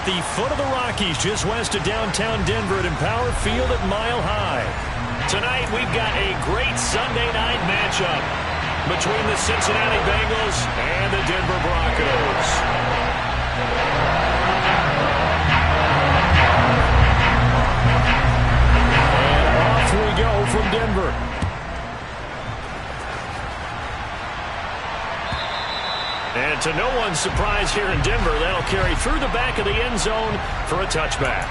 at the foot of the Rockies, just west of downtown Denver at Empower Field at Mile High. Tonight, we've got a great Sunday night matchup between the Cincinnati Bengals and the Denver Broncos. And off we go from Denver. And to no one's surprise here in Denver, that'll carry through the back of the end zone for a touchback.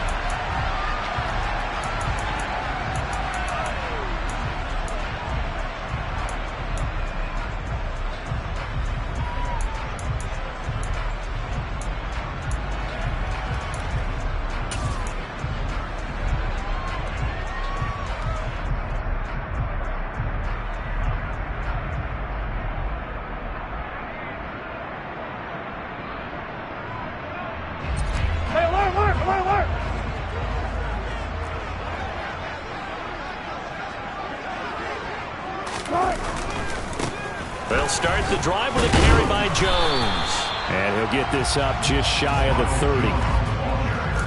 They'll start the drive with a carry by Jones. And he'll get this up just shy of the 30.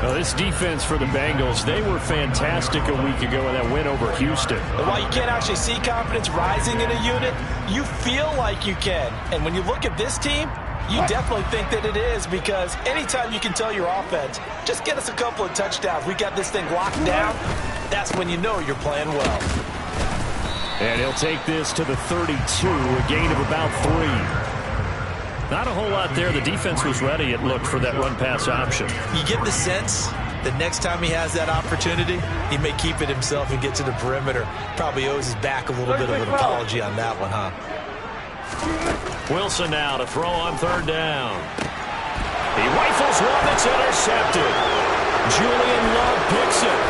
Well, this defense for the Bengals, they were fantastic a week ago in that win over Houston. And while you can't actually see confidence rising in a unit, you feel like you can. And when you look at this team, you definitely think that it is, because anytime you can tell your offense, just get us a couple of touchdowns, we got this thing locked down, that's when you know you're playing well. And he'll take this to the 32, a gain of about 3. Not a whole lot there. The defense was ready, it looked, for that run-pass option. You get the sense that next time he has that opportunity, he may keep it himself and get to the perimeter. Probably owes his back a little bit of an apology on that one, huh? Wilson now to throw on third down. He rifles one that's intercepted. Julian Love picks it.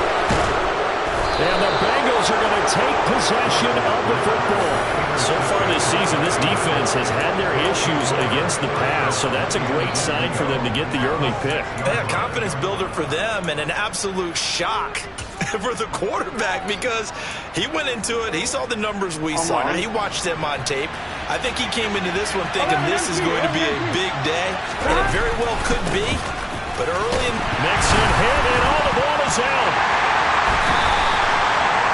And the Bengals are going to take possession of the football. So far this season, this defense has had their issues against the pass, so that's a great sign for them to get the early pick. Yeah, confidence builder for them, and an absolute shock for the quarterback, because he went into it, he saw the numbers we saw, he watched them on tape. I think he came into this one thinking this is going to be a big day, and it very well could be, but early in... Mixon hit, and all the ball is out.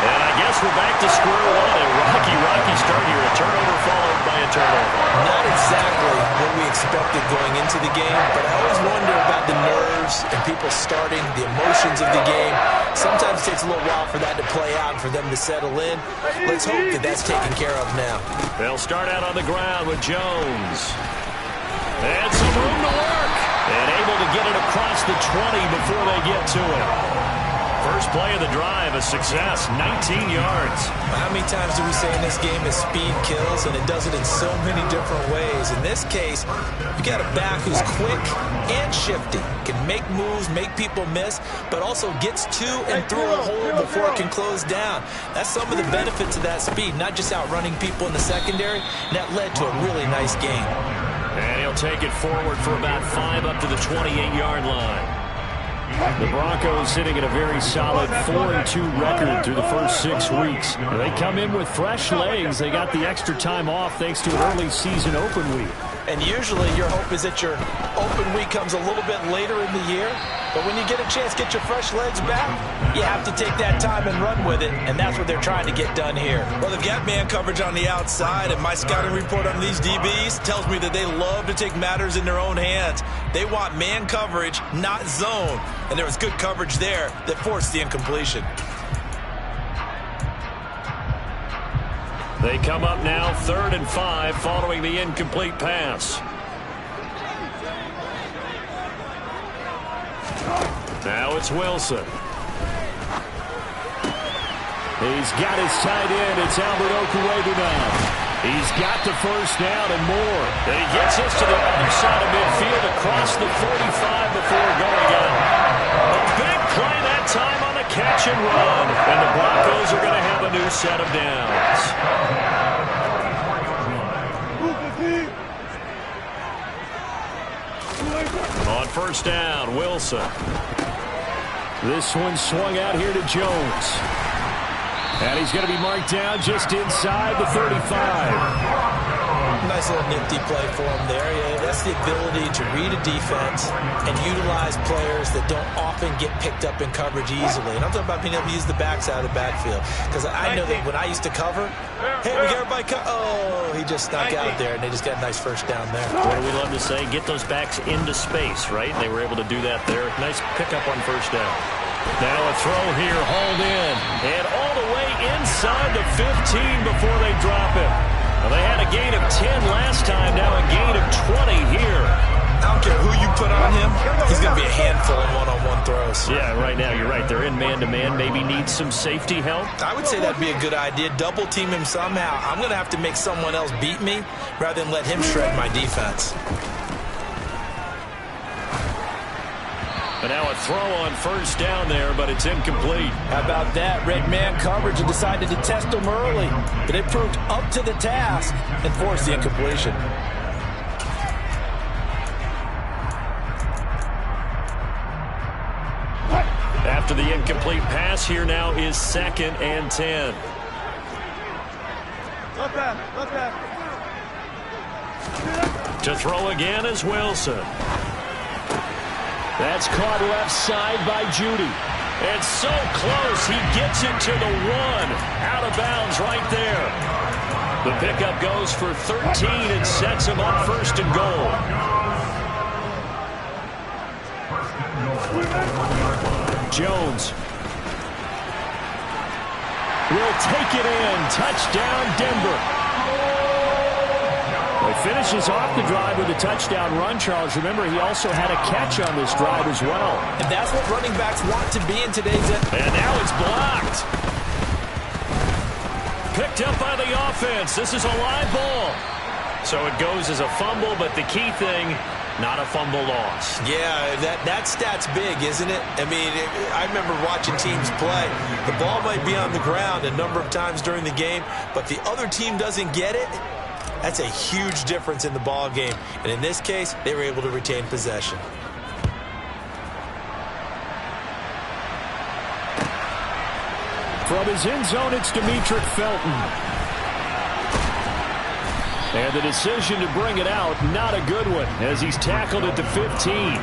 And I guess we're back to square one. A rocky start here. A turnover followed by a turnover. Not exactly what we expected going into the game, but I always wonder about the nerves and people starting, the emotions of the game. Sometimes it takes a little while for that to play out and for them to settle in. Let's hope that that's taken care of now. They'll start out on the ground with Jones. And some room to work. And able to get it across the 20 before they get to it. First play of the drive, a success, 19 yards. How many times do we say in this game that speed kills, and it does it in so many different ways? In this case, you got a back who's quick and shifty, can make moves, make people miss, but also gets to and through a hole before it can close down. That's some of the benefits of that speed, not just outrunning people in the secondary. And that led to a really nice game. And he'll take it forward for about 5 up to the 28-yard line. The Broncos sitting at a very solid 4-2 record through the first 6 weeks. They come in with fresh legs. They got the extra time off thanks to an early season open week. And usually your hope is that your open week comes a little bit later in the year. But when you get a chance to get your fresh legs back, you have to take that time and run with it. And that's what they're trying to get done here. Well, they've got man coverage on the outside, and my scouting report on these DBs tells me that they love to take matters in their own hands. They want man coverage, not zone. And there was good coverage there that forced the incompletion. They come up now 3rd and 5 following the incomplete pass. Now it's Wilson. He's got his tight end. It's Albert Okwuebu now. He's got the first down and more. And he gets us to the other side of midfield across the 45 before going out. A big play that time on the catch and run. And the Broncos are going to have a new set of downs. On first down, Wilson. This one swung out here to Jones. And he's going to be marked down just inside the 35. Nice little nifty play for him there. Yeah, that's the ability to read a defense and utilize players that don't often get picked up in coverage easily. And I'm talking about being able to use the backside of the backfield. Because I know that when I used to cover, hey, we got everybody oh, he just snuck out there, and they just got a nice first down there. What do we love to say? Get those backs into space, right? They were able to do that there. Nice pickup on first down. Now a throw here, hauled in, and all the way inside the 15 before they drop it. Well, they had a gain of 10 last time, now a gain of 20 here. I don't care who you put on him, he's going to be a handful in one-on-one throws. Yeah, right now, you're right. They're in man-to-man, maybe need some safety help. I would say that'd be a good idea. Double team him somehow. I'm going to have to make someone else beat me rather than let him shred my defense. But now a throw on first down there, but it's incomplete. How about that? Red man coverage and decided to test him early. But it proved up to the task and forced the incompletion. After the incomplete pass, here now is 2nd and 10. To throw again is Wilson. That's caught left side by Judy. It's so close, he gets it to the 1. Out of bounds right there. The pickup goes for 13 and sets him up 1st and goal. Jones will take it in. Touchdown, Denver. He finishes off the drive with a touchdown run, Charles. Remember, he also had a catch on this drive as well. And that's what running backs want to be in today's... And now it's blocked. Picked up by the offense. This is a live ball. So it goes as a fumble, but the key thing, not a fumble loss. Yeah, that stat's big, isn't it? I mean, I remember watching teams play. The ball might be on the ground a number of times during the game, but the other team doesn't get it. That's a huge difference in the ball game. And in this case, they were able to retain possession. From his end zone, it's Demetric Felton. And the decision to bring it out, not a good one, as he's tackled at the 15.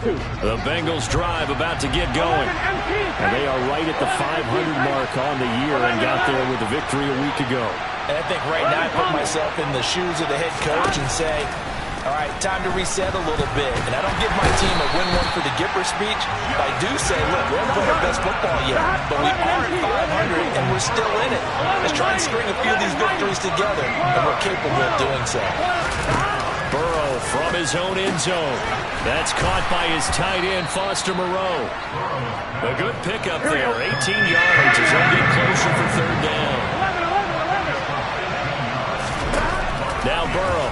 The Bengals drive about to get going. And they are right at the 500 mark on the year and got there with a victory a week ago. And I think right now I put myself in the shoes of the head coach and say, all right, time to reset a little bit. And I don't give my team a win one for the Gipper speech. But I do say, look, we haven't played our best football yet, but we are at 500 and we're still in it. Let's try and string a few of these victories together, and we're capable of doing so. Burrow from his own end zone. That's caught by his tight end, Foster Moreau. A good pickup there, 18 yards as they get closer for 3rd down. Now Burrow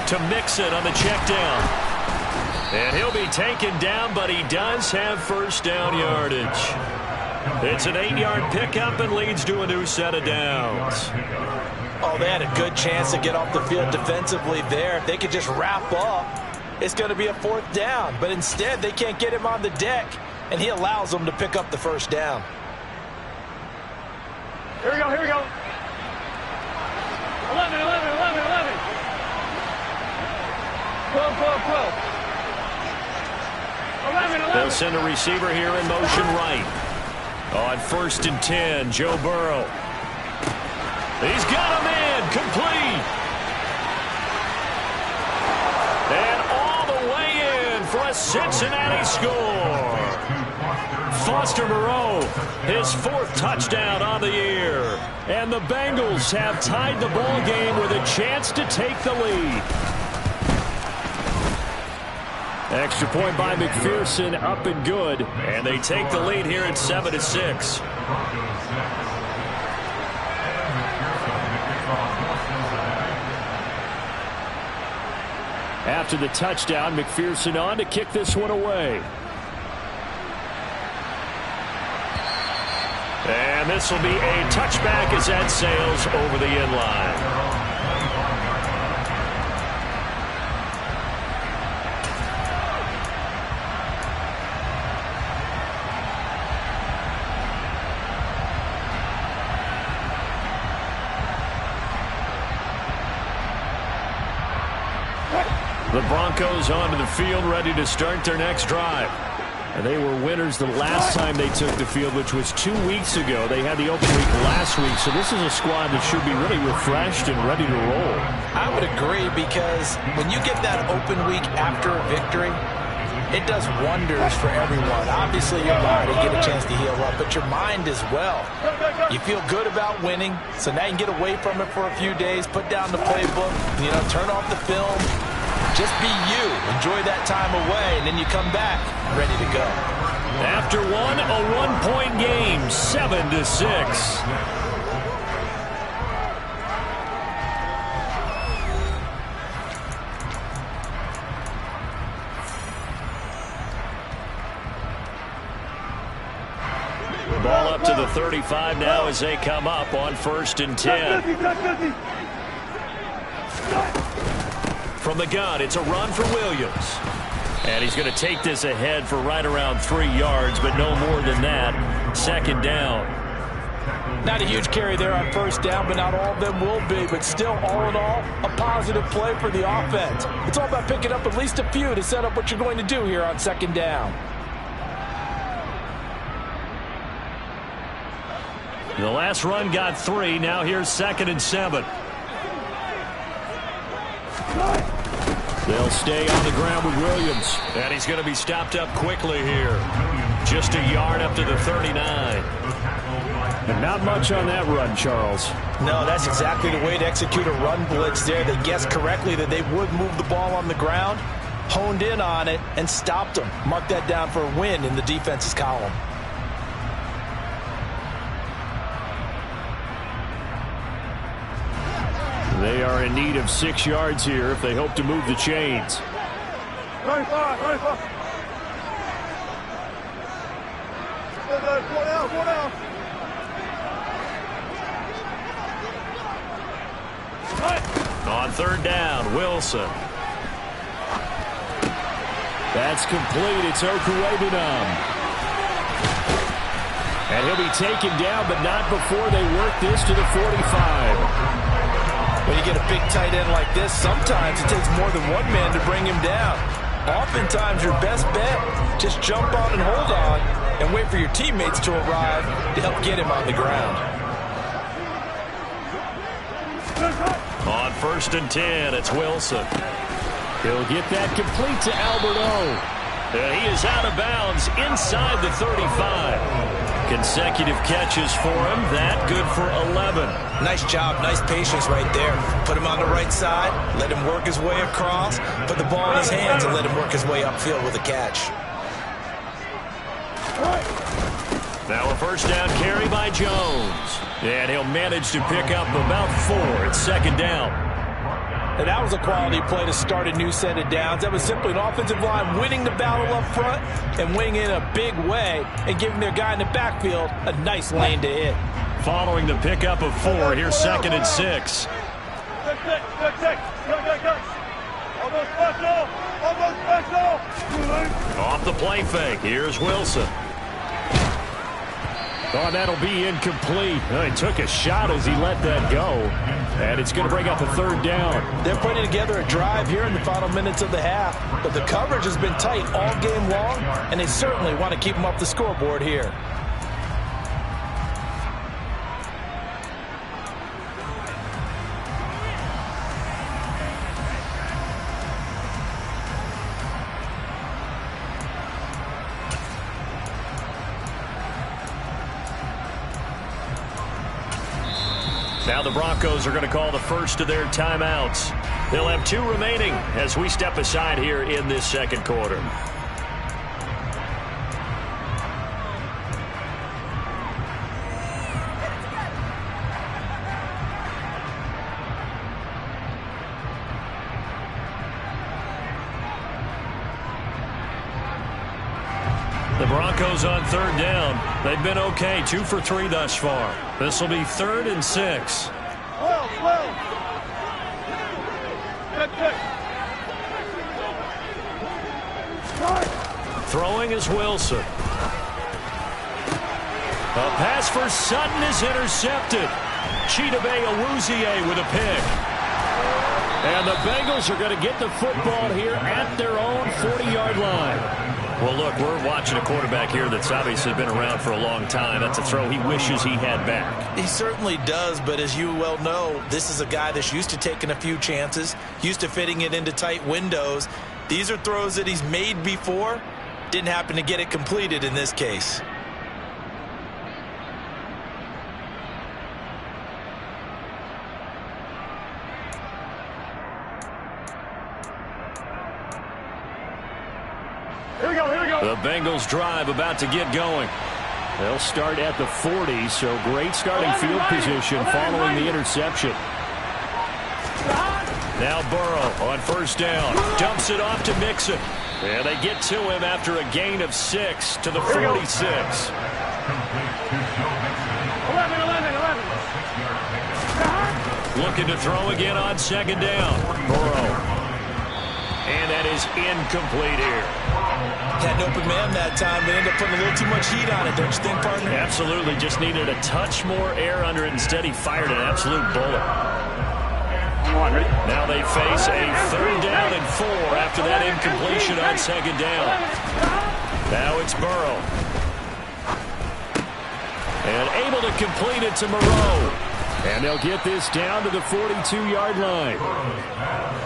to Mixon on the check down. And he'll be taken down, but he does have 1st down yardage. It's an 8-yard pickup and leads to a new set of downs. Oh, they had a good chance to get off the field defensively there. If they could just wrap up, it's going to be a 4th down. But instead, they can't get him on the deck, and he allows them to pick up the 1st down. Here we go, here we go. 11. 12. 11. They'll send a receiver here in motion right. On 1st and 10, Joe Burrow. He's got him in, complete. And all the way in for a Cincinnati score. Foster Moreau, his 4th touchdown on the year. And the Bengals have tied the ball game with a chance to take the lead. Extra point by McPherson, up and good. And they take the lead here at 7-6. After the touchdown, McPherson on to kick this one away. And this will be a touchback as that sails over the end line. The Broncos onto the field, ready to start their next drive. And they were winners the last time they took the field, which was 2 weeks ago. They had the open week last week, so this is a squad that should be really refreshed and ready to roll. I would agree, because when you get that open week after a victory, it does wonders for everyone. Obviously, your body get a chance to heal up, but your mind as well. You feel good about winning, so now you can get away from it for a few days, put down the playbook, turn off the film. Just be you. Enjoy that time away, and then you come back ready to go. After one, a one-point game, 7-6. Ball up to the 35 now as they come up on 1st and 10. From the gun, it's a run for Williams. And he's going to take this ahead for right around 3 yards, but no more than that. 2nd down. Not a huge carry there on 1st down, but not all of them will be. But still, all in all, a positive play for the offense. It's all about picking up at least a few to set up what you're going to do here on 2nd down. The last run got 3. Now here's 2nd and 7. They'll stay on the ground with Williams. And he's going to be stopped up quickly here. Just a yard up to the 39. And not much on that run, Charles. No, that's exactly the way to execute a run blitz there. They guessed correctly that they would move the ball on the ground, honed in on it, and stopped them. Mark that down for a win in the defense's column. They are in need of 6 yards here if they hope to move the chains. 95. On 3rd down, Wilson. That's complete. It's Okuwebunam. And he'll be taken down, but not before they work this to the 45. When you get a big tight end like this, sometimes it takes more than one man to bring him down. Oftentimes, your best bet, just jump on and hold on and wait for your teammates to arrive to help get him on the ground. On 1st and 10, it's Wilson. He'll get that complete to Alberto. And he is out of bounds inside the 35. Consecutive catches for him. That good for 11. Nice job. Nice patience right there. Put him on the right side. Let him work his way across. Put the ball in his hands and let him work his way upfield with a catch. Now a 1st down carry by Jones. And he'll manage to pick up about 4. It's 2nd down. And that was a quality play to start a new set of downs. That was simply an offensive line winning the battle up front and winning in a big way and giving their guy in the backfield a nice lane to hit. Following the pickup of 4, here's 2nd and 6. Off the play fake, here's Wilson. Oh, that'll be incomplete. He took a shot as he let that go. And it's going to bring up a 3rd down. They're putting together a drive here in the final minutes of the half. But the coverage has been tight all game long, and they certainly want to keep them off the scoreboard here. Now the Broncos are going to call the first of their timeouts. They'll have 2 remaining as we step aside here in this 2nd quarter. The Broncos on 3rd down. They've been okay, 2 for 3 thus far. This will be 3rd and 6. Throwing is Wilson. A pass for Sutton is intercepted. Chidobe Awuzie with a pick. And the Bengals are going to get the football here at their own 40-yard line. Well, look, we're watching a quarterback here that's obviously been around for a long time. That's a throw he wishes he had back. He certainly does, but as you well know, this is a guy that's used to taking a few chances, used to fitting it into tight windows. These are throws that he's made before. Didn't happen to get it completed in this case. The Bengals drive about to get going. They'll start at the 40, so great starting field position following the interception. Now Burrow on first down. Dumps it off to Mixon. And they get to him after a gain of 6 to the 46. 11. Looking to throw again on second down. Burrow. And that is incomplete here. Had an open man that time, but ended up putting a little too much heat on it, don't you think, partner? Absolutely. Just needed a touch more air under it. Instead, he fired an absolute bullet. Now they face a 3rd down and 4 after that incompletion on second down. Now it's Burrow. And able to complete it to Moreau. And they'll get this down to the 42-yard line.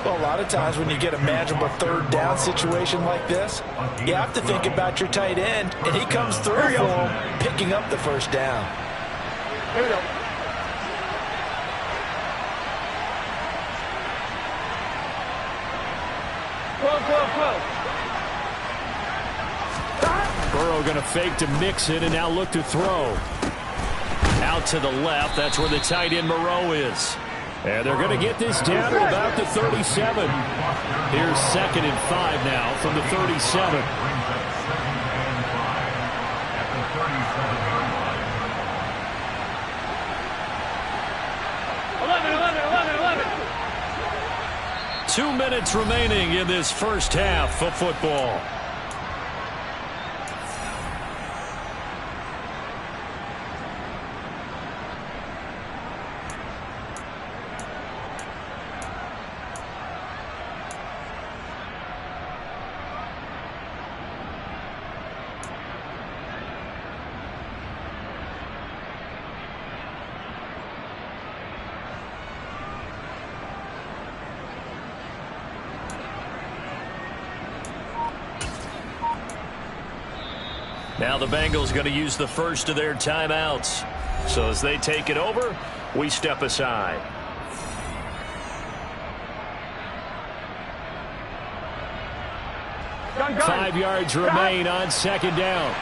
Well, a lot of times when you get a manageable 3rd down situation like this, you have to think about your tight end, and he comes through for him, picking up the 1st down. Here we go. Burrow going to fake to Mixon and now look to throw. Out to the left, that's where the tight end Moreau is. And they're going to get this down to about the 37. Here's 2nd and 5 now from the 37. Two minutes remaining in this first half of football. Now the Bengals going to use the first of their timeouts. So as they take it over, we step aside. Gun. 5 yards remain on second down.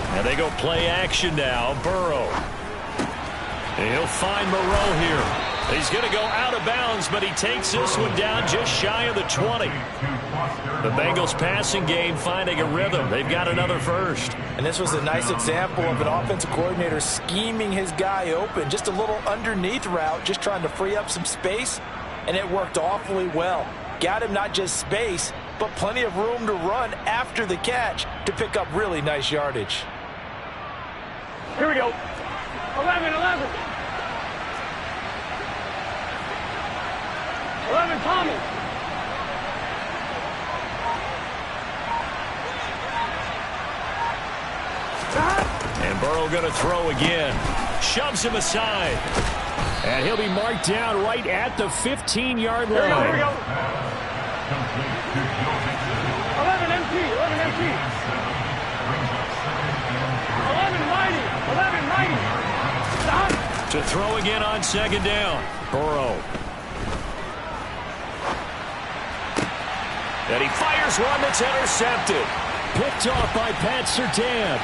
And they go play action now. Burrow. And he'll find Moreau here. He's going to go out of bounds, but he takes this one down just shy of the 20. The Bengals passing game finding a rhythm. They've got another first. And this was a nice example of an offensive coordinator scheming his guy open. Just a little underneath route, just trying to free up some space, and it worked awfully well. Got him not just space, but plenty of room to run after the catch to pick up really nice yardage. Here we go. 11. 11, Tommy. And Burrow going to throw again. Shoves him aside. And he'll be marked down right at the 15-yard line. Here we go. 11 MT. 11 mighty. Stop. To throw again on second down. Burrow. And he fires one that's intercepted. Picked off by Pat Surtain.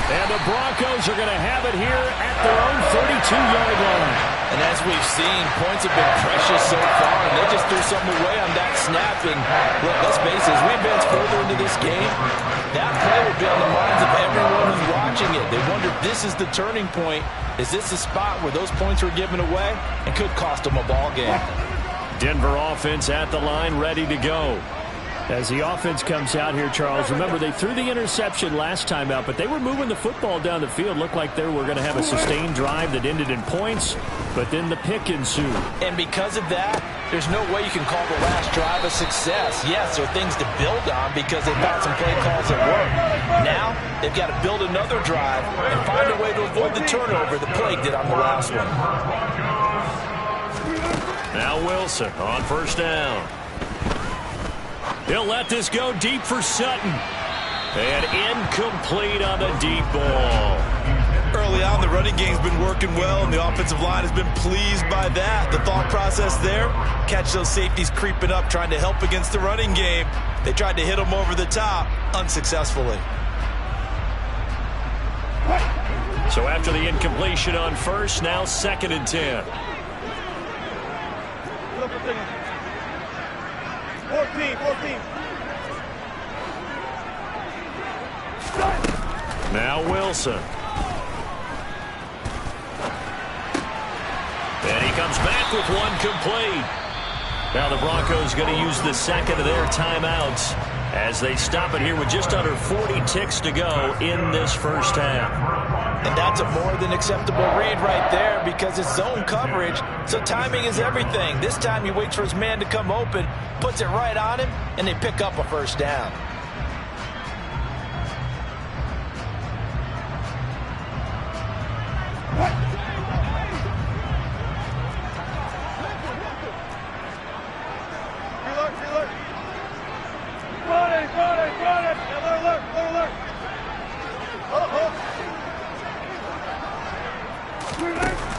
And the Broncos are going to have it here at their own 32-yard line. And as we've seen, points have been precious so far, and they just threw something away on that snap. And look, let's face it, as we advance further into this game, that play will be on the minds of everyone who's watching it. They wonder if this is the turning point. Is this the spot where those points were given away and could cost them a ball game? Denver offense at the line, ready to go. As the offense comes out here, Charles, remember they threw the interception last time out, but they were moving the football down the field. Looked like they were going to have a sustained drive that ended in points, but then the pick ensued. And because of that, there's no way you can call the last drive a success. Yes, there are things to build on because they found some play calls that work. Now, they've got to build another drive and find a way to avoid the turnover the plague did on the last one. Now Wilson on first down. He'll let this go deep for Sutton. And incomplete on the deep ball. Early on, the running game's been working well, and the offensive line has been pleased by that. The thought process there, catch those safeties creeping up, trying to help against the running game. They tried to hit them over the top, unsuccessfully. So after the incompletion on first, now 2nd and 10. 14. Now Wilson. And he comes back with one complete. Now the Broncos going to use the second of their timeouts as they stop it here with just under 40 ticks to go in this first half. And that's a more than acceptable read right there because it's zone coverage, so timing is everything. This time he waits for his man to come open, puts it right on him, and they pick up a first down.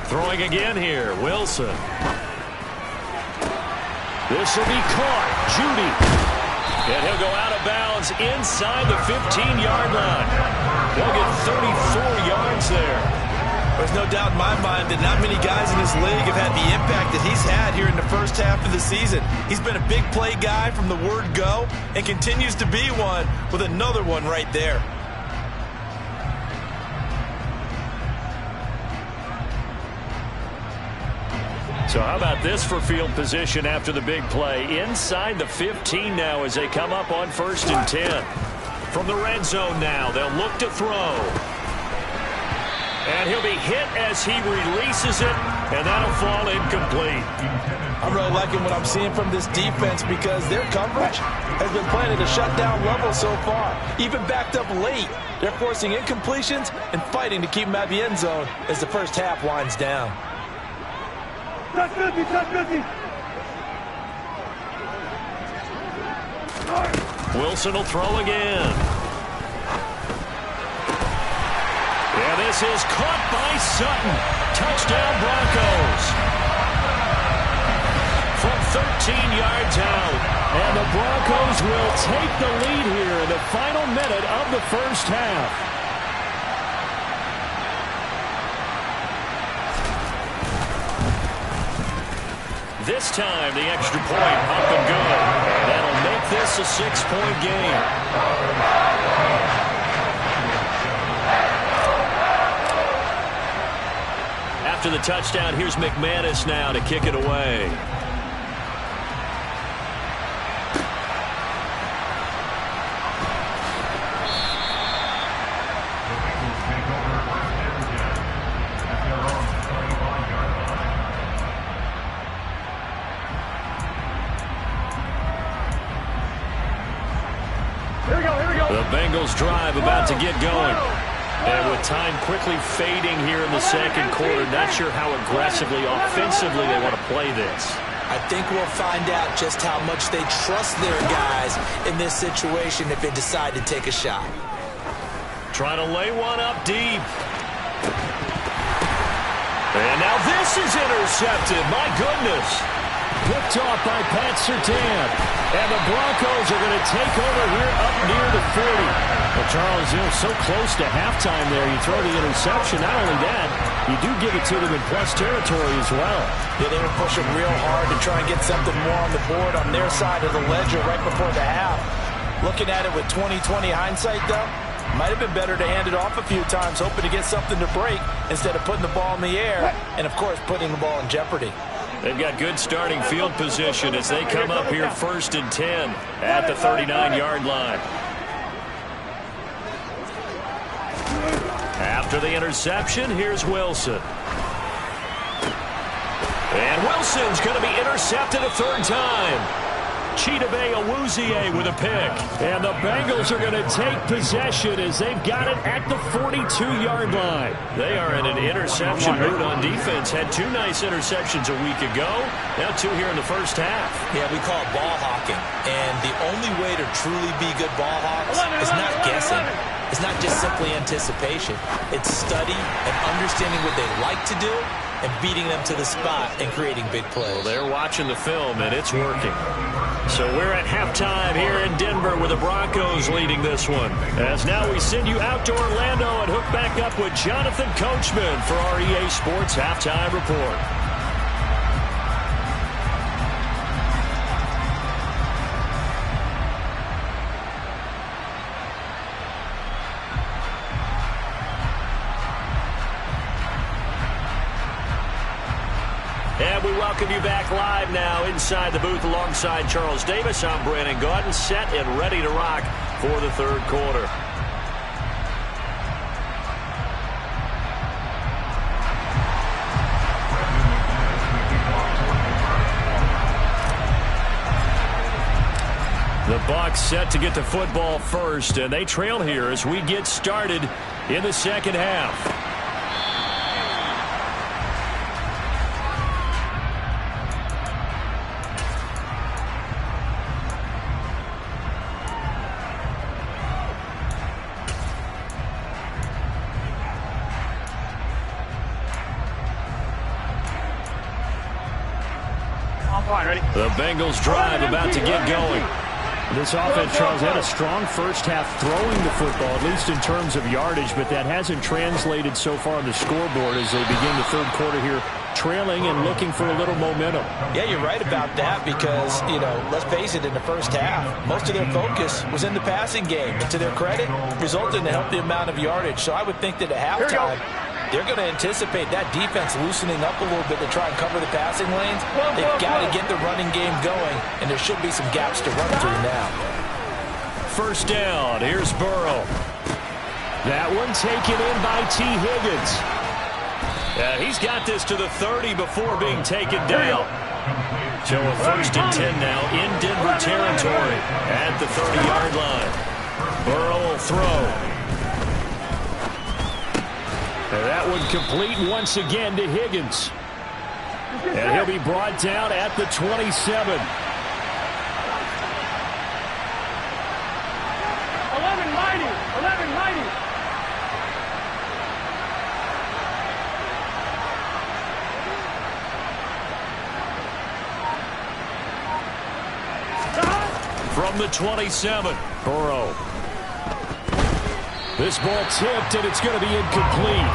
Throwing again here, Wilson. This will be caught. Judy. And he'll go out of bounds inside the 15-yard line. They'll get 34 yards there. There's no doubt in my mind that not many guys in this league have had the impact that he's had here in the first half of the season. He's been a big play guy from the word go and continues to be one with another one right there. So how about this for field position after the big play? Inside the 15 now as they come up on 1st and 10. From the red zone now, they'll look to throw. And he'll be hit as he releases it, and that'll fall incomplete. I'm really liking what I'm seeing from this defense because their coverage has been playing at a shutdown level so far. Even backed up late, they're forcing incompletions and fighting to keep them out of the end zone as the first half winds down. Touch 50. Wilson will throw again. And this is caught by Sutton. Touchdown Broncos. From 13 yards out. And the Broncos will take the lead here in the final minute of the first half. This time, the extra point up and good. That'll make this a 6-point game. After the touchdown, here's McManus now to kick it away. The Bengals drive about to get going. And with time quickly fading here in the second quarter, not sure how aggressively, offensively they want to play this. I think we'll find out just how much they trust their guys in this situation if they decide to take a shot. Trying to lay one up deep. And now this is intercepted. My goodness. Picked off by Pat Surtain. And the Broncos are going to take over here up near the 40. Well, Charles, so close to halftime there. You throw the interception. Not only that, you do give it to them in plus territory as well. Yeah, they were pushing real hard to try and get something more on the board on their side of the ledger right before the half. Looking at it with 20/20 hindsight, though, might have been better to hand it off a few times, hoping to get something to break instead of putting the ball in the air and, of course, putting the ball in jeopardy. They've got good starting field position as they come up here 1st and 10 at the 39-yard line. After the interception, here's Wilson. And Wilson's going to be intercepted a 3rd time. Chidobe Awuzie with a pick. And the Bengals are going to take possession as they've got it at the 42-yard line. They are in an interception mood on defense. Had 2 nice interceptions a week ago. Now 2 here in the first half. Yeah, we call it ball hawking. And the only way to truly be good ball hawks is not guessing. It's not just simply anticipation. It's study and understanding what they like to do and beating them to the spot and creating big plays. Well, they're watching the film, and it's working. So we're at halftime here in Denver with the Broncos leading this one. As now we send you out to Orlando and hook back up with Jonathan Coachman for our EA Sports Halftime Report. And we welcome you back live now inside the booth alongside Charles Davis. I'm Brandon Gaudin, set and ready to rock for the 3rd quarter. The Bucs set to get the football first, and they trail here as we get started in the 2nd half. The Bengals drive about to get going. This offense, Charles, had a strong first half throwing the football, at least in terms of yardage, but that hasn't translated so far on the scoreboard as they begin the 3rd quarter here, trailing and looking for a little momentum. Yeah, you're right about that because, you know, let's face it, in the first half, most of their focus was in the passing game. And to their credit, resulted in a healthy amount of yardage. So I would think that at halftime, they're going to anticipate that defense loosening up a little bit to try and cover the passing lanes. They've got to get the running game going, and there should be some gaps to run through now. 1st down. Here's Burrow. That one taken in by T. Higgins. Yeah, he's got this to the 30 before being taken down. So a 1st and 10 now in Denver territory at the 30-yard line. Burrow will throw. And that one complete once again to Higgins. And he'll be brought down at the 27. 11 mighty. 11 mighty. From the 27, Burrow. This ball tipped, and it's going to be incomplete.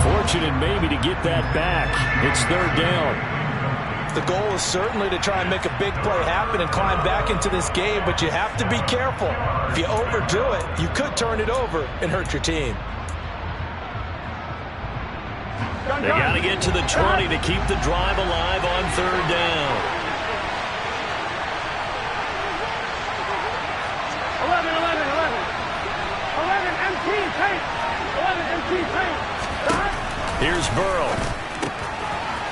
Fortunate maybe to get that back. It's 3rd down. The goal is certainly to try and make a big play happen and climb back into this game, but you have to be careful. If you overdo it, you could turn it over and hurt your team. They got to get to the 20 to keep the drive alive on 3rd down. 11 MT paint. 11 MT paint. Here's Burrow.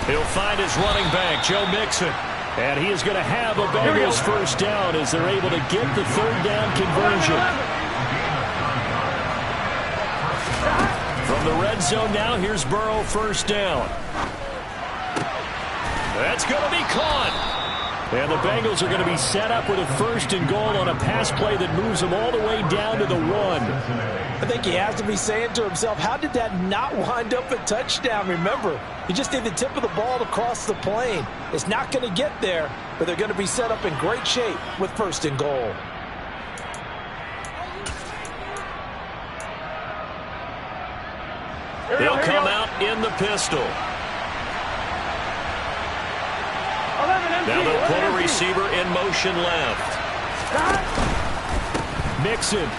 He'll find his running back, Joe Mixon. And he is going to have a Bengals 1st down as they're able to get the 3rd down conversion. From the red zone now, here's Burrow 1st down. That's going to be caught. And the Bengals are going to be set up with a 1st and goal on a pass play that moves them all the way down to the 1. I think he has to be saying to himself, how did that not wind up a touchdown? Remember, he just did the tip of the ball across the plane. It's not going to get there, but they're going to be set up in great shape with 1st and goal. They'll come out in in the pistol. 11 empty. Now they'll put a 11 empty. receiver in motion left. Mixon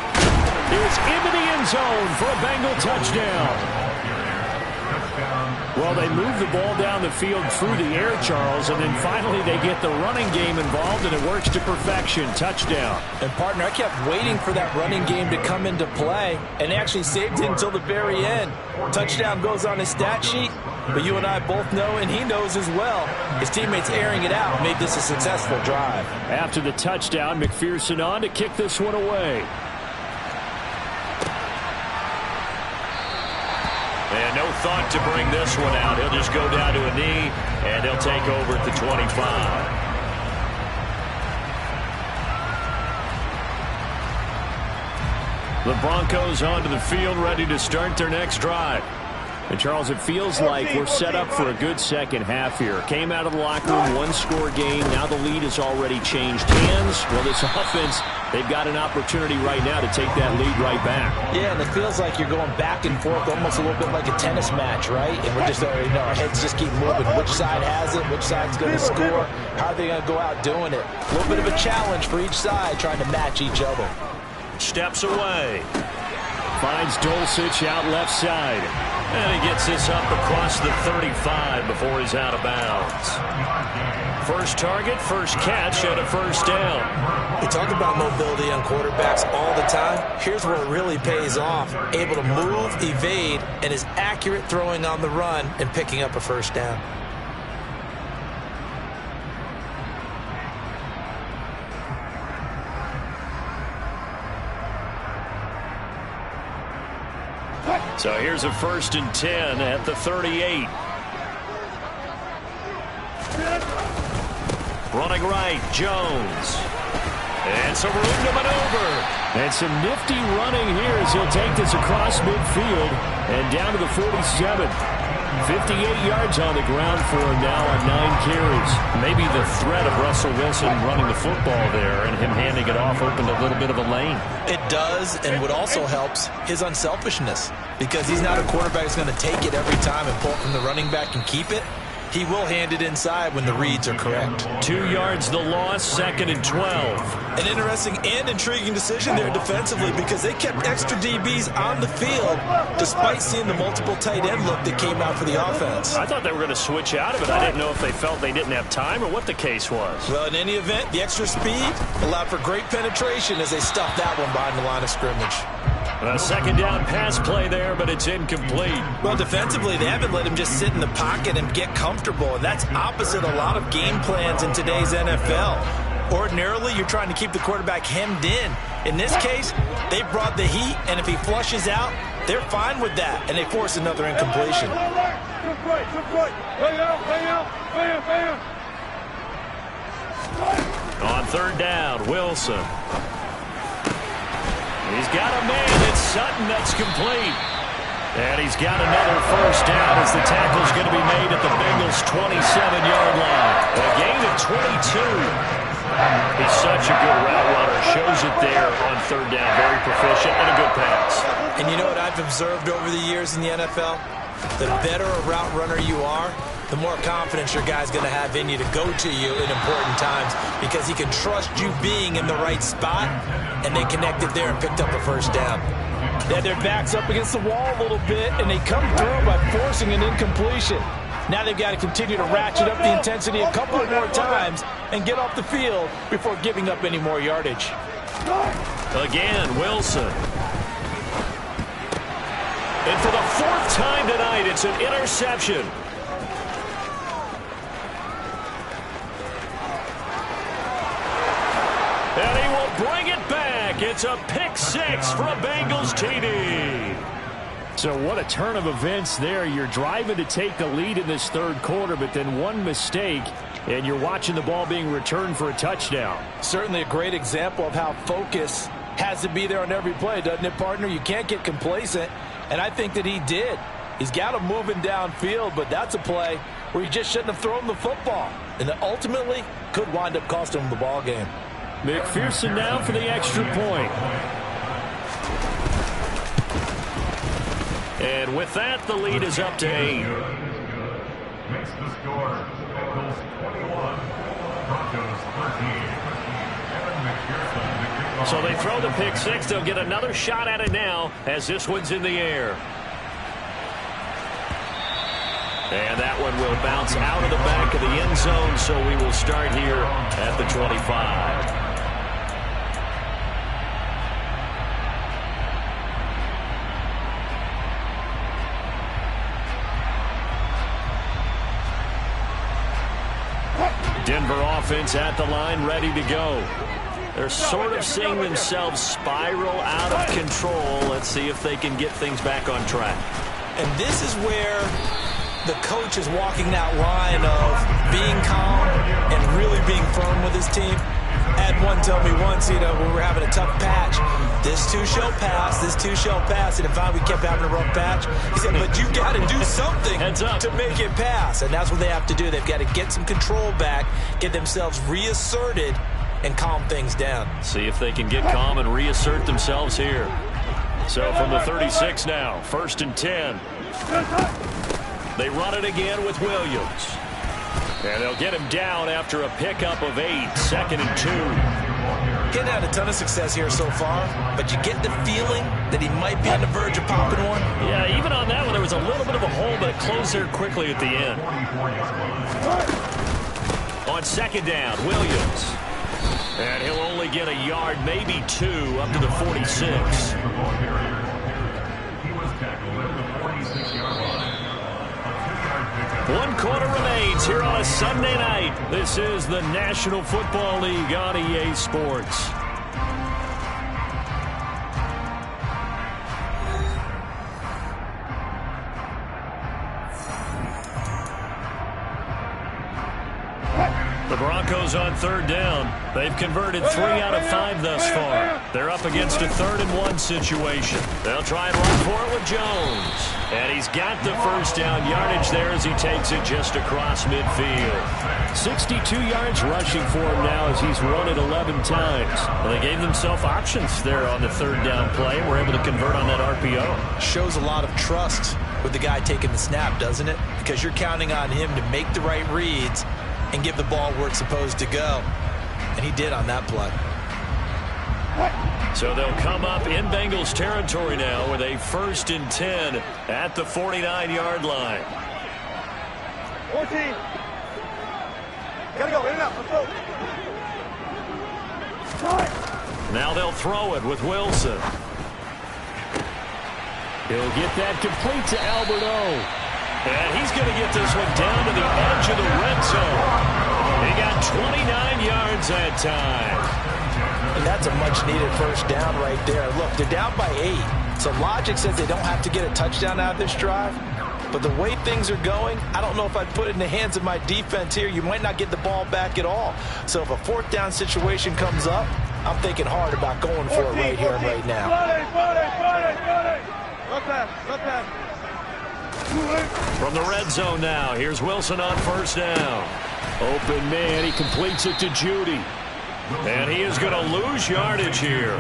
is into the end zone for a Bengal touchdown. Well, they move the ball down the field through the air, Charles, and then finally they get the running game involved, and it works to perfection. Touchdown. And, partner, I kept waiting for that running game to come into play, and actually saved it until the very end. Touchdown goes on his stat sheet, but you and I both know, and he knows as well, his teammates airing it out made this a successful drive. After the touchdown, McPherson on to kick this one away. And no thought to bring this one out. He'll just go down to a knee, and they'll take over at the 25. The Broncos onto the field, ready to start their next drive. And, Charles, it feels like we're set up for a good second half here. Came out of the locker room, one-score game. Now the lead has already changed hands. Well, this offense, they've got an opportunity right now to take that lead right back. Yeah, and it feels like you're going back and forth almost a little bit like a tennis match, right? And we're just, our heads just keep moving. Which side has it? Which side's going to score? How are they going to go out doing it? A little bit of a challenge for each side trying to match each other. Steps away. Finds Dulcich out left side. And he gets this up across the 35 before he's out of bounds. First target, first catch, and a first down. We talk about mobility on quarterbacks all the time. Here's where it really pays off. Able to move, evade, and is accurate throwing on the run and picking up a first down. So here's a 1st and 10 at the 38. Running right, Jones. And some room to maneuver. And some nifty running here as he'll take this across midfield and down to the 47. 58 yards on the ground for him now on 9 carries. Maybe the threat of Russell Wilson running the football there and him handing it off opened a little bit of a lane. It does, and what also helps, his unselfishness. Because he's not a quarterback who's going to take it every time and pull it from the running back and keep it. He will hand it inside when the reads are correct. 2 yards the loss, 2nd and 12. An interesting and intriguing decision there defensively because they kept extra DBs on the field despite seeing the multiple tight end look that came out for the offense. I thought they were going to switch out of it. I didn't know if they felt they didn't have time or what the case was. Well, in any event, the extra speed allowed for great penetration as they stuffed that one behind the line of scrimmage. A 2nd down pass play there, but it's incomplete. Well, defensively, they haven't let him just sit in the pocket and get comfortable, and that's opposite a lot of game plans in today's NFL. Ordinarily, you're trying to keep the quarterback hemmed in. In this case, they brought the heat, and if he flushes out, they're fine with that, and they force another incompletion. On 3rd down, Wilson. He's got a man. It's Sutton that's complete. And he's got another first down as the tackle's going to be made at the Bengals' 27-yard line. A gain of 22. He's such a good route runner. Shows it there on 3rd down. Very proficient and a good pass. And you know what I've observed over the years in the NFL? The better a route runner you are, the more confidence your guy's going to have in you to go to you in important times because he can trust you being in the right spot, and they connected there and picked up a first down. They had their backs up against the wall a little bit, and they come through by forcing an incompletion. Now they've got to continue to ratchet up the intensity a couple more times and get off the field before giving up any more yardage. Again, Wilson. And for the 4th time tonight, it's an interception. And he will bring it back. It's a pick 6 for a Bengals TD. So what a turn of events there. You're driving to take the lead in this 3rd quarter, but then one mistake, and you're watching the ball being returned for a touchdown. Certainly a great example of how focus has to be there on every play, doesn't it, partner? You can't get complacent, and I think that he did. He's got him moving downfield, but that's a play where he just shouldn't have thrown the football, and that ultimately could wind up costing him the ball game. McPherson now for the extra point. And with that, the lead is up to 8. Makes the score Bengals 21, Broncos 13. So they throw the pick six. They'll get another shot at it now as this one's in the air. And that one will bounce out of the back of the end zone, so we will start here at the 25. Denver offense at the line, ready to go. They're sort of seeing themselves spiral out of control. Let's see if they can get things back on track. And this is where the coach is walking that line of being calm and really being firm with his team. Had one tell me once, when we were having a tough patch, this too shall pass, this too shall pass. And if we kept having a rough patch, he said, but you got to do something to make it pass. And that's what they have to do. They've got to get some control back, get themselves reasserted, and calm things down. See if they can get calm and reassert themselves here. So from the 36 now, 1st and 10. They run it again with Williams. And they'll get him down after a pickup of 8, 2nd and 2. Getting had a ton of success here so far, but you get the feeling that he might be on the verge of popping one. Yeah, even on that one, there was a little bit of a hole, but it closed there quickly at the end. On 2nd down, Williams. And he'll only get a yard, maybe 2, up to the 46. He was tackled at the 46-yard line. 1 quarter remains here on a Sunday night. This is the National Football League on EA Sports. The Broncos on 3rd down. They've converted 3 out of 5 thus far. They're up against a 3rd and 1 situation. They'll try and run for it with Jones. And he's got the first down yardage there as he takes it just across midfield. 62 yards rushing for him now as he's run it 11 times. Well, they gave themselves options there on the 3rd down play and were able to convert on that RPO. Shows a lot of trust with the guy taking the snap, doesn't it? Because you're counting on him to make the right reads and give the ball where it's supposed to go. And he did on that play. So they'll come up in Bengals territory now with a 1st and 10 at the 49-yard line. 14. Gotta go, in and out, let's go. Now they'll throw it with Wilson. He'll get that complete to Albert O. And he's going to get this one down to the edge of the red zone. He got 29 yards that time. And that's a much-needed first down right there. Look, they're down by 8. So logic says they don't have to get a touchdown out of this drive. But the way things are going, I don't know if I'd put it in the hands of my defense here. You might not get the ball back at all. So if a 4th down situation comes up, I'm thinking hard about going for it right here and right now. From the red zone now, here's Wilson on 1st down. Open man, he completes it to Judy. And he is going to lose yardage here.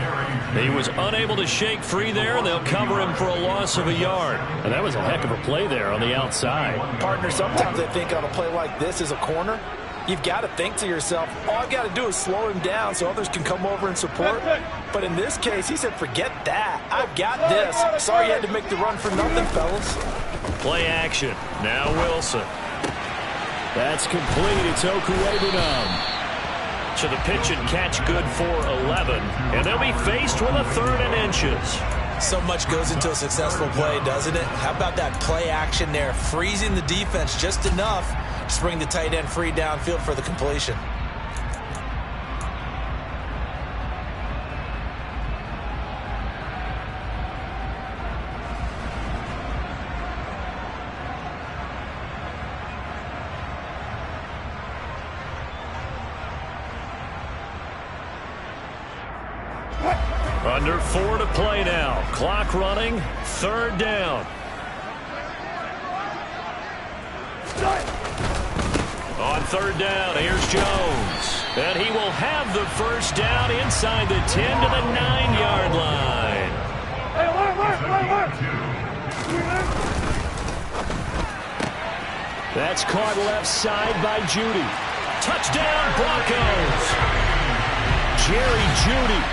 He was unable to shake free there, and they'll cover him for a loss of a yard. And that was a heck of a play there on the outside. Partner, sometimes I think on a play like this as a corner, you've got to think to yourself, all I've got to do is slow him down so others can come over and support. But in this case, he said, forget that. I've got this. Sorry you had to make the run for nothing, fellas. Play action. Now Wilson. That's complete. It's Okuwebunam. To the pitch and catch good for 11. And they'll be faced with a 3rd and inches. So much goes into a successful play, doesn't it? How about that play action there? Freezing the defense just enough to bring the tight end free downfield for the completion. Under 4 to play now. Clock running. 3rd down. On 3rd down, here's Jones. And he will have the first down inside the 10 to the 9-yard line. Hey, work. That's caught left side by Judy. Touchdown, Broncos. Jerry Judy,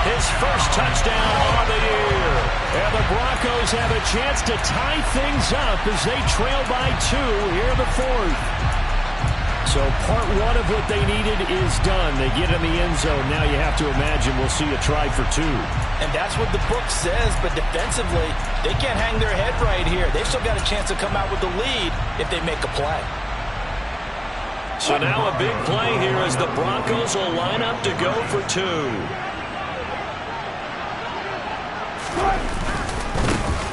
his first touchdown on the year. And the Broncos have a chance to tie things up as they trail by 2 here in the 4th. So part one of what they needed is done. They get in the end zone. Now you have to imagine we'll see a try for 2. And that's what the book says, but defensively, they can't hang their head right here. They've still got a chance to come out with the lead if they make a play. So now a big play here as the Broncos will line up to go for 2.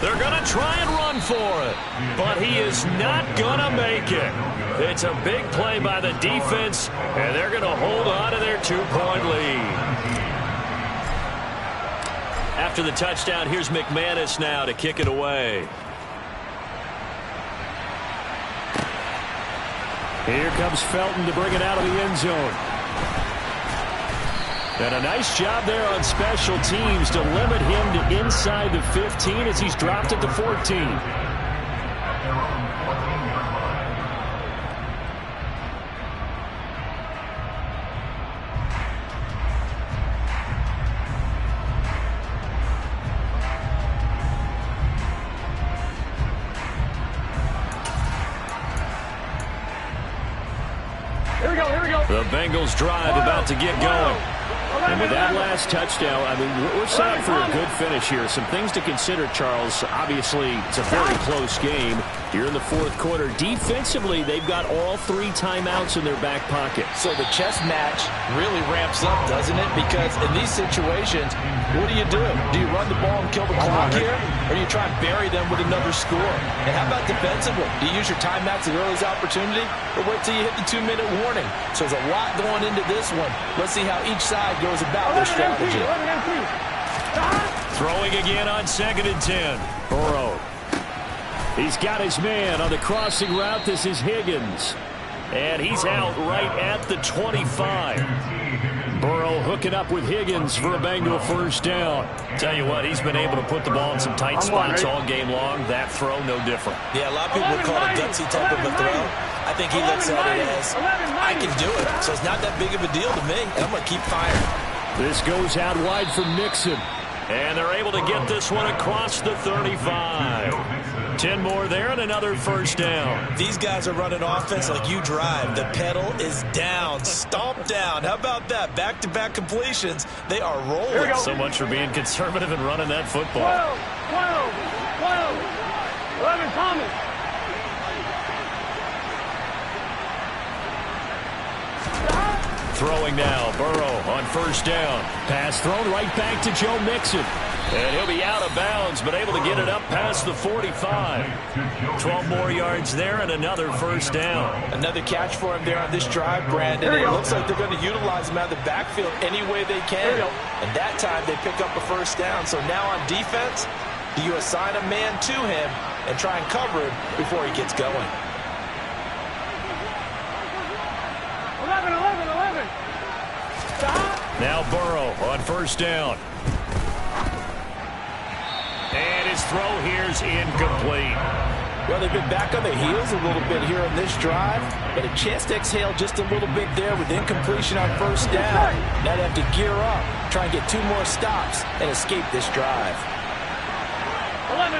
They're going to try and run for it, but he is not going to make it. It's a big play by the defense, and they're going to hold on to their 2-point lead. After the touchdown, here's McManus now to kick it away. Here comes Felton to bring it out of the end zone. And a nice job there on special teams to limit him to inside the 15 as he's dropped it to 14. The Bengals drive about to get going. And with that last touchdown, I mean, we're set up for a good finish here. Some things to consider, Charles. Obviously, it's a very close game. Here in the 4th quarter, defensively, they've got all 3 timeouts in their back pocket. So the chess match really ramps up, doesn't it? Because in these situations, what do? Do you run the ball and kill the clock here? Or do you try and bury them with another score? And how about defensively? Do you use your timeouts at earliest opportunity? Or wait till you hit the 2-minute warning? So there's a lot going into this one. Let's see how each side goes about their strategy. Throwing again on 2nd and 10. Burrow. He's got his man on the crossing route. This is Higgins. And he's out right at the 25. Burrow hooking up with Higgins for a Bengal first down. Tell you what, he's been able to put the ball in some tight spots all game long. That throw, no different. Yeah, a lot of people would call it a gutsy type of a throw. I think he looks at it as, I can do it. So it's not that big of a deal to me. And I'm going to keep firing. This goes out wide for Mixon. And they're able to get this one across the 35. 10 more there and another first down. These guys are running offense like you drive. The pedal is down, stomped down. How about that? Back-to-back completions. They are rolling. So much for being conservative and running that football. 11, Thomas. Throwing now, Burrow on first down. Pass thrown right back to Joe Mixon. And he'll be out of bounds, but able to get it up past the 45. 12 more yards there and another first down. Another catch for him there on this drive, Brandon. It looks like they're going to utilize him out of the backfield any way they can. And that time they pick up a first down. So now on defense, do you assign a man to him and try and cover him before he gets going? 11. Stop. Now Burrow on first down. And his throw here's incomplete. Well, they've been back on their heels a little bit here on this drive, but a chance to exhale just a little bit there with incompletion on first down. Now they have to gear up, try and get 2 more stops and escape this drive. 11.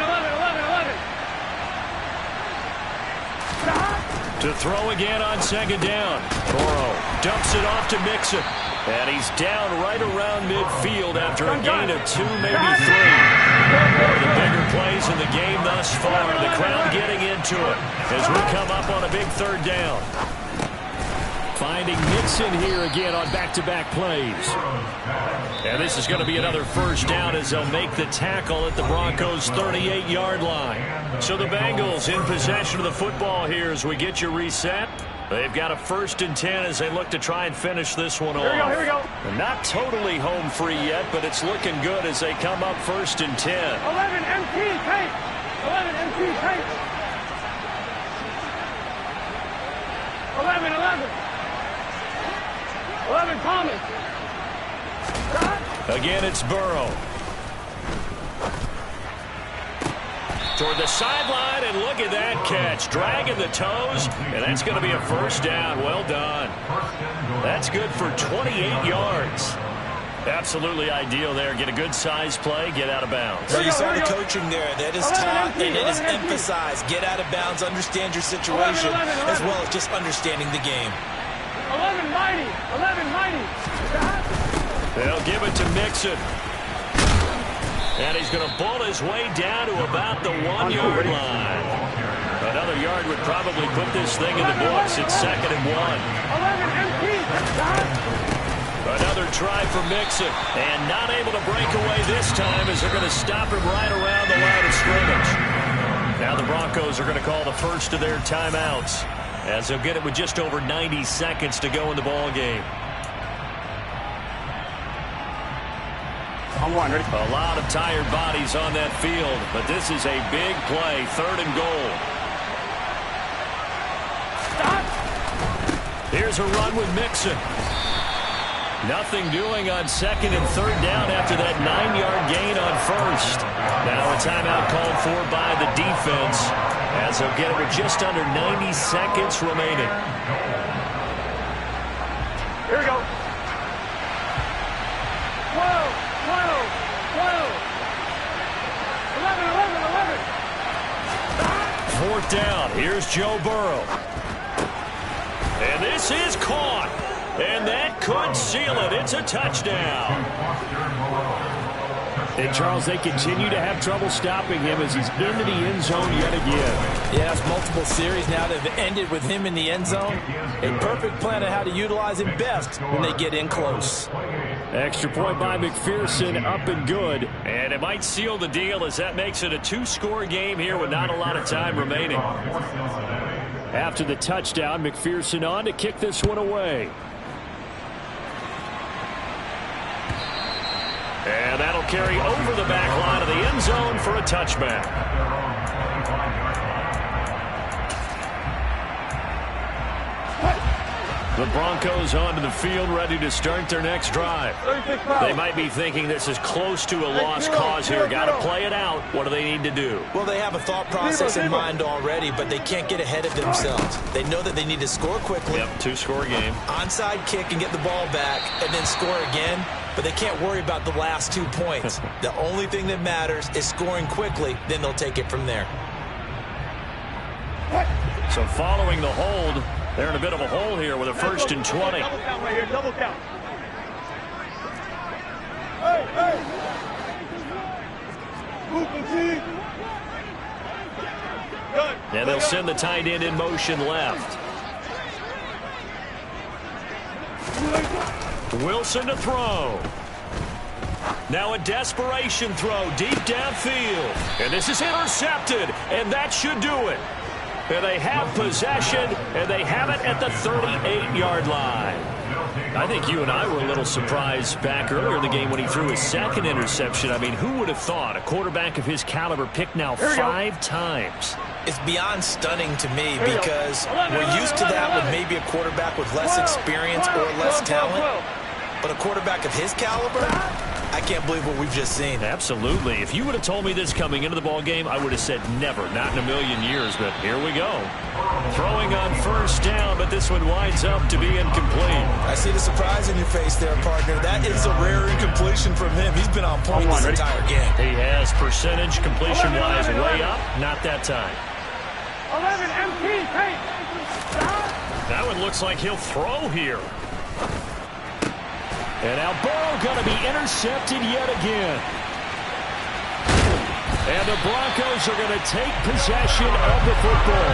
Stop. To throw again on second down. Burrow dumps it off to Mixon. And he's down right around midfield after a gain of 2, maybe 3. One of the bigger plays in the game thus far. The crowd getting into it as we come up on a big third down. Finding Mixon here again on back-to-back plays. And this is going to be another first down as they'll make the tackle at the Broncos' 38-yard line. So the Bengals in possession of the football here as we get you reset. They've got a 1st and 10 as they look to try and finish this one off. Here we go. They're not totally home free yet, but it's looking good as they come up 1st and 10. 11 MT tape. 11 MT tape. 11. 11 Thomas. Stop. Again, it's Burrow. Toward the sideline, and look at that catch. Dragging the toes, and that's going to be a first down. Well done. That's good for 28 yards. Absolutely ideal there. Get a good size play, get out of bounds. So you saw the coaching there. That is taught and it is emphasized. Get out of bounds, understand your situation, as well as just understanding the game. 11 mighty. 11 mighty. They'll give it to Mixon. And he's going to bull his way down to about the 1-yard line. Another yard would probably put this thing in the books. It's 2nd and 1. 11 empty. Another try for Mixon. And not able to break away this time as they're going to stop him right around the line of scrimmage. Now the Broncos are going to call the first of their timeouts, as they'll get it with just over 90 seconds to go in the ball game. A lot of tired bodies on that field, but this is a big play, 3rd and goal. Stop. Here's a run with Mixon. Nothing doing on 2nd and 3rd down after that 9-yard gain on 1st. Now a timeout called for by the defense, as they'll get it with just under 90 seconds remaining. Here we go. 12. 4th down. Here's Joe Burrow. And this is caught. And that could seal it. It's a touchdown. And, Charles, they continue to have trouble stopping him as he's into the end zone yet again. Yes, multiple series now that have ended with him in the end zone. A perfect plan on how to utilize him best when they get in close. Extra point by McPherson, up and good. And it might seal the deal, as that makes it a 2-score game here with not a lot of time remaining. After the touchdown, McPherson on to kick this one away. And that'll carry over the back line of the end zone for a touchback. The Broncos onto the field, ready to start their next drive. They might be thinking this is close to a lost cause here. Got to play it out. What do they need to do? Well, they have a thought process in mind already, but they can't get ahead of themselves. They know that they need to score quickly. Yep, 2-score game. Onside kick and get the ball back, and then score again. But they can't worry about the last 2 points. The only thing that matters is scoring quickly. Then they'll take it from there. So following the hold, they're in a bit of a hole here with a 1st and 20. Double count right here. Double count. Hey. Good. And they'll send the tight end in motion left. Wilson to throw. Now a desperation throw deep downfield. And this is intercepted, and that should do it. And they have possession, and they have it at the 38-yard line. I think you and I were a little surprised back earlier in the game when he threw his 2nd interception. I mean, who would have thought a quarterback of his caliber picked now 5 times? It's beyond stunning to me because we're used to that with maybe a quarterback with less experience or less talent. But a quarterback of his caliber, I can't believe what we've just seen. Absolutely. If you would have told me this coming into the ball game, I would have said never, not in a million years. But here we go. Throwing on 1st down, but this one winds up to be incomplete. I see the surprise in your face there, partner. That is a rare incompletion from him. He's been on point this entire game. He has percentage completion-wise way up. Not that time. 11 empty. Hey. That one looks like he'll throw here. And now Burrow going to be intercepted yet again. And the Broncos are going to take possession of the football.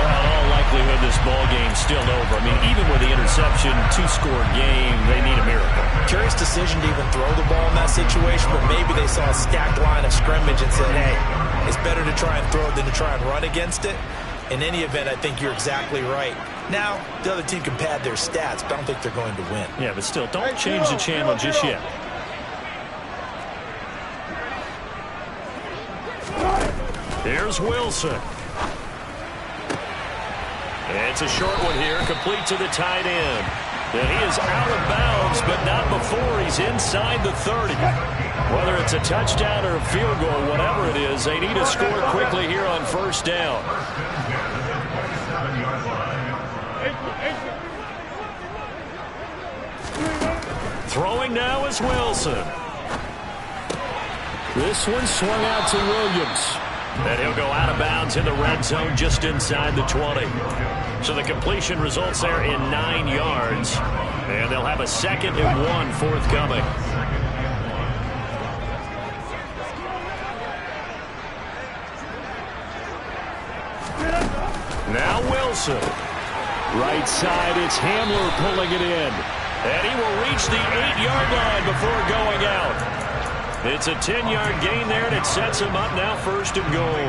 Well, in all likelihood, this ball game's still over. I mean, even with the interception, 2-score game, they need a miracle. Curious decision to even throw the ball in that situation, but maybe they saw a stacked line of scrimmage and said, hey, it's better to try and throw it than to try and run against it. In any event, I think you're exactly right. Now, the other team can pad their stats, but I don't think they're going to win. Yeah, but still, don't change the channel just yet. Here's Wilson. It's a short one here, complete to the tight end. And he is out of bounds, but not before he's inside the 30. Whether it's a touchdown or a field goal, whatever it is, they need to score quickly here on first down. Throwing now is Wilson. This one swung out to Williams. And he'll go out of bounds in the red zone just inside the 20. So the completion results there in 9 yards. And they'll have a 2nd and 1 forthcoming. Now Wilson. Right side, it's Hamler pulling it in. And he will reach the 8-yard line before going out. It's a 10-yard gain there, and it sets him up now 1st and goal.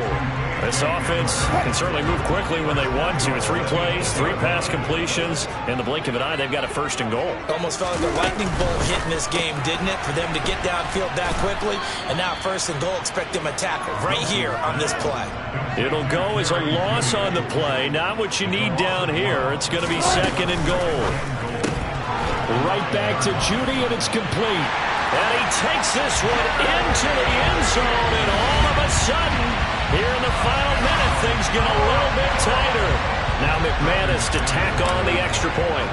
This offense can certainly move quickly when they want to. 3 plays, 3 pass completions. In the blink of an eye, they've got a 1st and goal. Almost felt like a lightning bolt hit in this game, didn't it? For them to get downfield that quickly. And now 1st and goal, expect them to tackle right here on this play. It'll go as a loss on the play. Not what you need down here. It's going to be 2nd and goal. Right back to Judy, and it's complete. And he takes this one into the end zone, and all of a sudden, here in the final minute, things get a little bit tighter. Now McManus to tack on the extra point.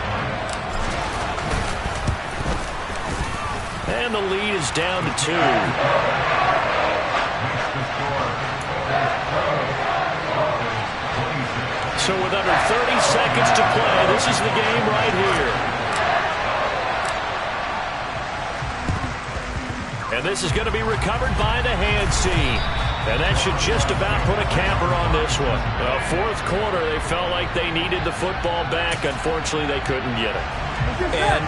And the lead is down to 2. So with under 30 seconds to play, this is the game right here. And this is going to be recovered by the hands team. And that should just about put a capper on this one. 4th quarter, they felt like they needed the football back. Unfortunately, they couldn't get it. And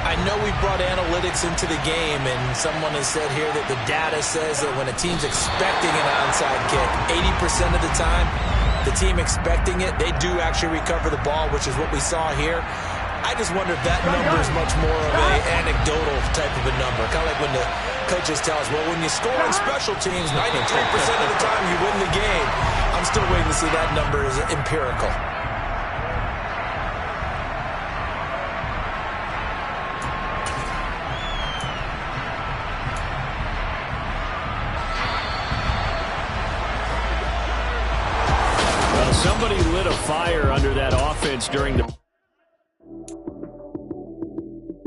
I know we brought analytics into the game, and someone has said here that the data says that when a team's expecting an onside kick, 80% of the time, the team expecting it, they do actually recover the ball, which is what we saw here. I just wonder if that number is much more of an anecdotal type of a number. Kind of like when the coaches tell us, well, when you score on special teams, 93% of the time you win the game. I'm still waiting to see that number is empirical. Well, somebody lit a fire under that offense during the